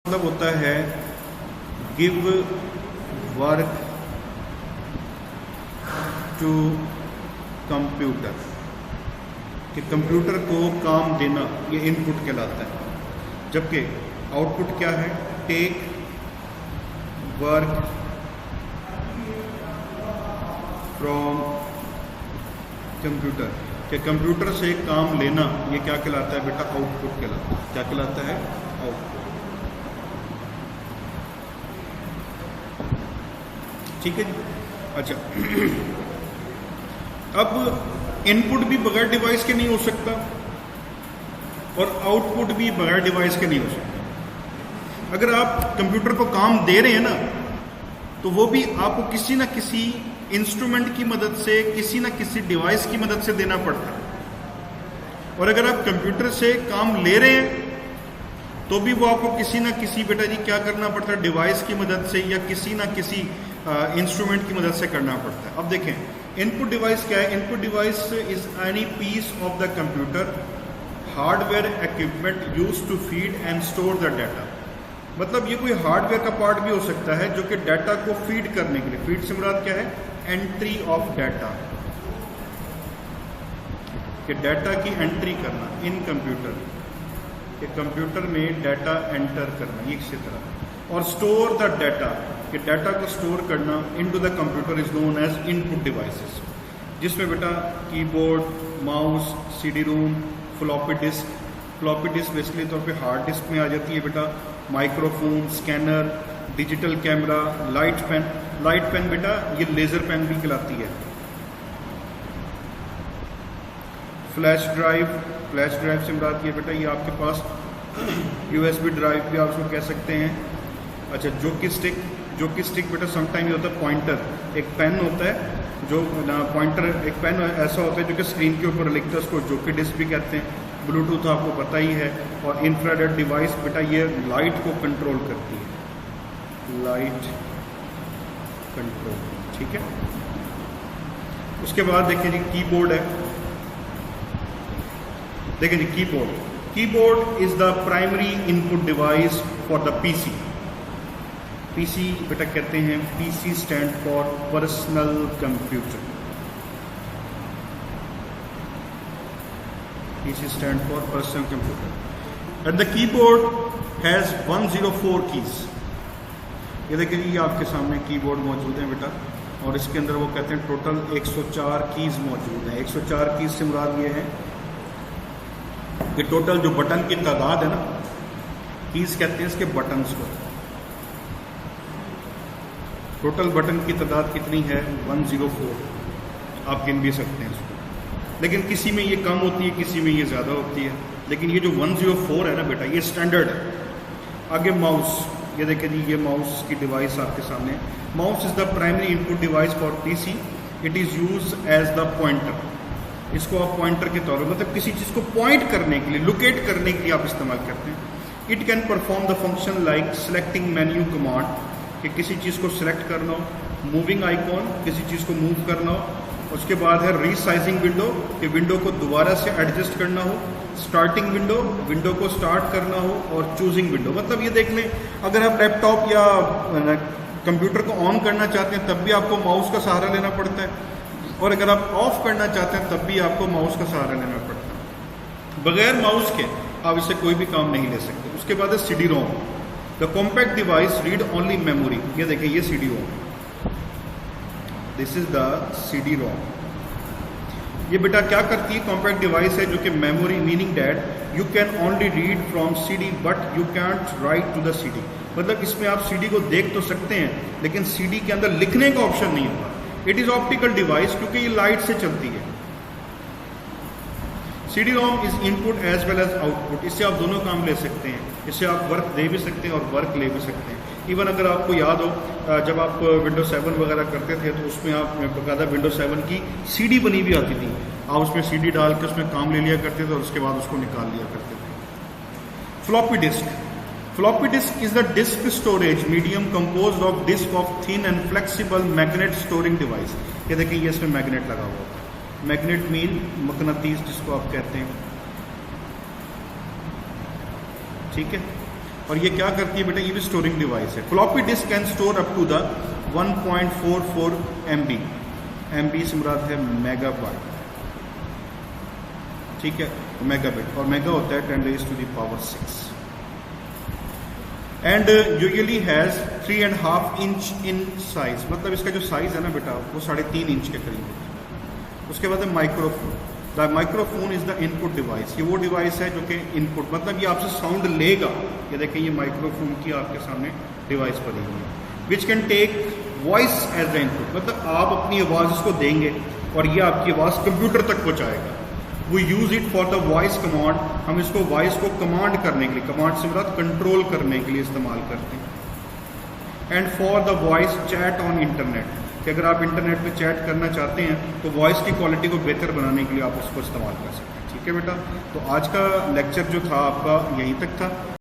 मतलब होता है गिव वर्क टू कंप्यूटर, कि कंप्यूटर को काम देना, ये इनपुट कहलाता है। जबकि आउटपुट क्या है? टेक वर्क फ्रॉम कंप्यूटर, कि कंप्यूटर से काम लेना, ये क्या कहलाता है बेटा? आउटपुट कहलाता है। क्या कहलाता है? आउटपुट। ठीक है जी। अच्छा, अब इनपुट भी बगैर डिवाइस के नहीं हो सकता और आउटपुट भी बगैर डिवाइस के नहीं हो सकता। अगर आप कंप्यूटर को काम दे रहे हैं ना, तो वो भी आपको किसी ना किसी इंस्ट्रूमेंट की मदद से, किसी ना किसी डिवाइस की मदद से देना पड़ता है। और अगर आप कंप्यूटर से काम ले रहे हैं तो भी वो आपको किसी ना किसी बेटा जी क्या करना पड़ता है? डिवाइस की मदद से या किसी ना किसी इंस्ट्रूमेंट की मदद से करना पड़ता है। अब देखें, इनपुट डिवाइस क्या है? Input device is any piece of the computer hardware equipment used to feed and store the data. मतलब ये कोई हार्डवेयर का पार्ट भी हो सकता है जो कि डाटा को फीड करने के लिए, फीड से मुराद क्या है? एंट्री ऑफ डाटा, कि डाटा की एंट्री करना इन कंप्यूटर, कि कंप्यूटर में डाटा एंटर करना, ये इसी तरह। और स्टोर द डाटा, कि डाटा को स्टोर करना into the computer is known as input devices, जिसमें बेटा keyboard, mouse, CD ROM, floppy disk. Floppy disk basically तौर पे हार्ड डिस्क में आ जाती है बेटा। Microphone, scanner, digital camera, light pen. Light pen बेटा ये लेजर पेन भी कहलाती है। फ्लैश ड्राइव, फ्लैश ड्राइव से मुराद ये बेटा ये आपके पास यूएसबी ड्राइव भी आप उसको कह सकते हैं। अच्छा, जोकी स्टिक, जोकी स्टिक बेटा समटाइम ये होता है पॉइंटर, एक पेन होता है जो पॉइंटर, एक पेन ऐसा होता है जो कि स्क्रीन के ऊपर लिखता है, उसको जोकी डिस्क भी कहते हैं। ब्लूटूथ आपको पता ही है। और इंफ्रारेड डिवाइस बेटा ये लाइट को कंट्रोल करती है, लाइट कंट्रोल। ठीक है। उसके बाद देखिए जी कीबोर्ड है। देखिए जी keyboard, keyboard is the primary input device for the PC. PC बेटा कहते हैं, PC stand for personal computer. PC stand for personal computer. And the keyboard has 104 keys. ये देखिए ये आपके सामने कीबोर्ड मौजूद है बेटा, और इसके अंदर वो कहते हैं टोटल 104 कीज मौजूद हैं। 104 कीज से मुराद ये है कि टोटल जो बटन की तादाद है ना, कीज कहते हैं इसके बटन्स को। टोटल बटन की तादाद कितनी है? 104। आप गिन भी सकते हैं इसको, लेकिन किसी में ये कम होती है, किसी में ये ज़्यादा होती है। लेकिन ये जो 104 है ना बेटा, ये स्टैंडर्ड है। आगे माउस, ये देखिए जी ये माउस की डिवाइस आपके सामने। Mouse is the primary input device for PC. It is use as the pointer. इसको आप पॉइंटर के तौर पर, मतलब किसी चीज़ को पॉइंट करने के लिए, लोकेट करने के लिए आप इस्तेमाल करते हैं। It can perform the function like selecting menu command, कि किसी चीज़ को सिलेक्ट करना हो, मूविंग आइकॉन, किसी चीज़ को मूव करना हो। उसके बाद है रीसाइजिंग विंडो, कि विंडो को दोबारा से एडजस्ट करना हो। स्टार्टिंग विंडो, विंडो को स्टार्ट करना हो। और चूजिंग विंडो, मतलब ये देख लें अगर आप लैपटॉप या कंप्यूटर को ऑन करना चाहते हैं तब भी आपको माउस का सहारा लेना पड़ता है, और अगर आप ऑफ करना चाहते हैं तब भी आपको माउस का सहारा लेना पड़ता है। बगैर माउस के आप इससे कोई भी काम नहीं ले सकते। उसके बाद है CD Rome, the compact device read only memory. ये देखिए ये CD ROM, this is the CD ROM. ये बेटा क्या करती है? कॉम्पैक्ट डिवाइस है जो कि memory, meaning that you can only read from CD but you can't write to the CD. मतलब इसमें आप सीडी को देख तो सकते हैं लेकिन सीडी के अंदर लिखने का ऑप्शन नहीं होता। इट इज ऑप्टिकल डिवाइस, क्योंकि ये लाइट से चलती है। CD ROM is input as well as output. इससे आप दोनों काम ले सकते हैं, इससे आप वर्क दे भी सकते हैं और वर्क ले भी सकते हैं। इवन अगर आपको याद हो जब आप विंडो 7 वगैरह करते थे तो उसमें आप बकायदा विंडो 7 की सीडी बनी भी आती थी। आप उसमें सीडी डाल के उसमें काम ले लिया करते थे और उसके बाद उसको निकाल लिया करते थे। Floppy disk, floppy disk is the disk storage medium composed of disk of thin and flexible magnet storing device. ये देखिए ये इसमें मैग्नेट लगा हुआ होता है। मैग्नेट मीन मकनातीस जिसको आप कहते हैं, ठीक है। और ये क्या करती है बेटा, ये भी स्टोरिंग डिवाइस है। Floppy disk can store up to the 1.44 MB, MB से मुराद है मेगाबाइट, ठीक है, मेगाबिट, और मेगा होता है 10⁻⁶ and usually has 3.5 inch in size, मतलब इसका जो साइज है ना बेटा वो 3.5 इंच के करीब है। उसके बाद है microphone. The microphone is the input device, ये वो डिवाइस है जो कि इनपुट, मतलब ये आपसे साउंड लेगा। ये देखें, ये माइक्रोफोन की आपके सामने डिवाइस बनी हुई है, which can take voice as the input, मतलब आप अपनी आवाज़ इसको देंगे और ये आपकी आवाज़ कंप्यूटर तक पहुँचाएगा। We use it for the voice command, हम इसको वॉइस को कमांड करने के लिए, कमांड से मुराद कंट्रोल करने के लिए इस्तेमाल करते हैं। And for the voice chat on internet, कि अगर आप इंटरनेट पे चैट करना चाहते हैं तो वॉइस की क्वालिटी को बेहतर बनाने के लिए आप उसको इस्तेमाल कर सकते हैं। ठीक है बेटा, तो आज का लेक्चर जो था आपका यहीं तक था।